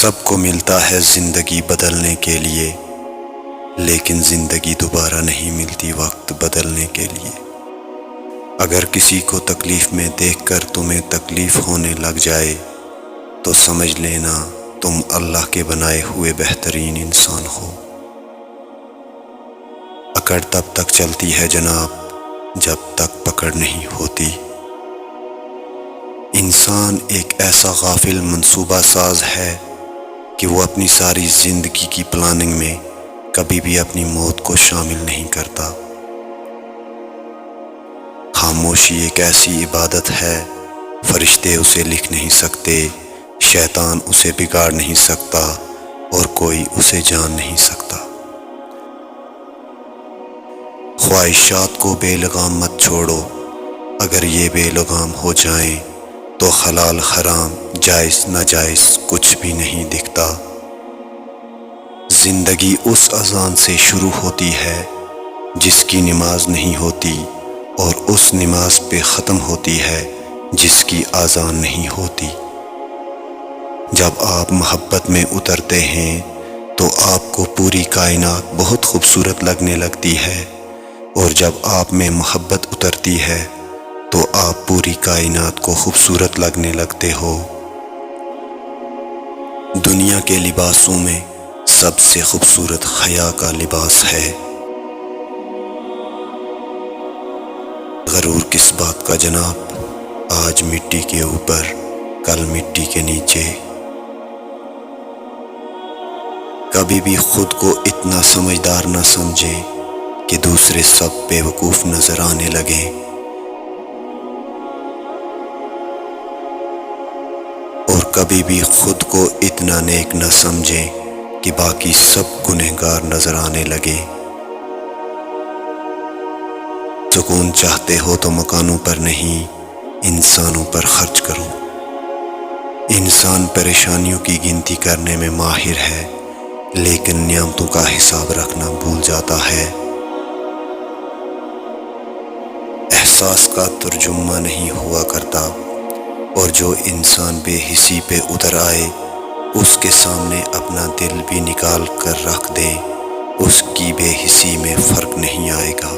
سب کو ملتا ہے زندگی بدلنے کے لیے، لیکن زندگی دوبارہ نہیں ملتی وقت بدلنے کے لیے۔ اگر کسی کو تکلیف میں دیکھ کر تمہیں تکلیف ہونے لگ جائے تو سمجھ لینا تم اللہ کے بنائے ہوئے بہترین انسان ہو۔ اکڑ تب تک چلتی ہے جناب جب تک پکڑ نہیں ہوتی۔ انسان ایک ایسا غافل منصوبہ ساز ہے کہ وہ اپنی ساری زندگی کی پلاننگ میں کبھی بھی اپنی موت کو شامل نہیں کرتا۔ خاموشی ایک ایسی عبادت ہے، فرشتے اسے لکھ نہیں سکتے، شیطان اسے بگاڑ نہیں سکتا اور کوئی اسے جان نہیں سکتا۔ خواہشات کو بے لگام مت چھوڑو، اگر یہ بے لگام ہو جائیں تو حلال حرام جائز ناجائز کچھ بھی نہیں دکھتا۔ زندگی اس اذان سے شروع ہوتی ہے جس کی نماز نہیں ہوتی، اور اس نماز پہ ختم ہوتی ہے جس کی اذان نہیں ہوتی۔ جب آپ محبت میں اترتے ہیں تو آپ کو پوری کائنات بہت خوبصورت لگنے لگتی ہے، اور جب آپ میں محبت اترتی ہے تو آپ پوری کائنات کو خوبصورت لگنے لگتے ہو۔ دنیا کے لباسوں میں سب سے خوبصورت حیا کا لباس ہے۔ غرور کس بات کا جناب، آج مٹی کے اوپر کل مٹی کے نیچے۔ کبھی بھی خود کو اتنا سمجھدار نہ سمجھے کہ دوسرے سب بے وقوف نظر آنے لگیں، اور کبھی بھی خود کو اتنا نیک نہ سمجھیں کہ باقی سب گنہگار نظر آنے لگیں۔ سکون چاہتے ہو تو مکانوں پر نہیں، انسانوں پر خرچ کرو۔ انسان پریشانیوں کی گنتی کرنے میں ماہر ہے، لیکن نعمتوں کا حساب رکھنا بھول جاتا ہے۔ احساس کا ترجمہ نہیں ہوا کرتا، اور جو انسان بے حسی پہ اتر آئے اس کے سامنے اپنا دل بھی نکال کر رکھ دیں، اس کی بے حسی میں فرق نہیں آئے گا۔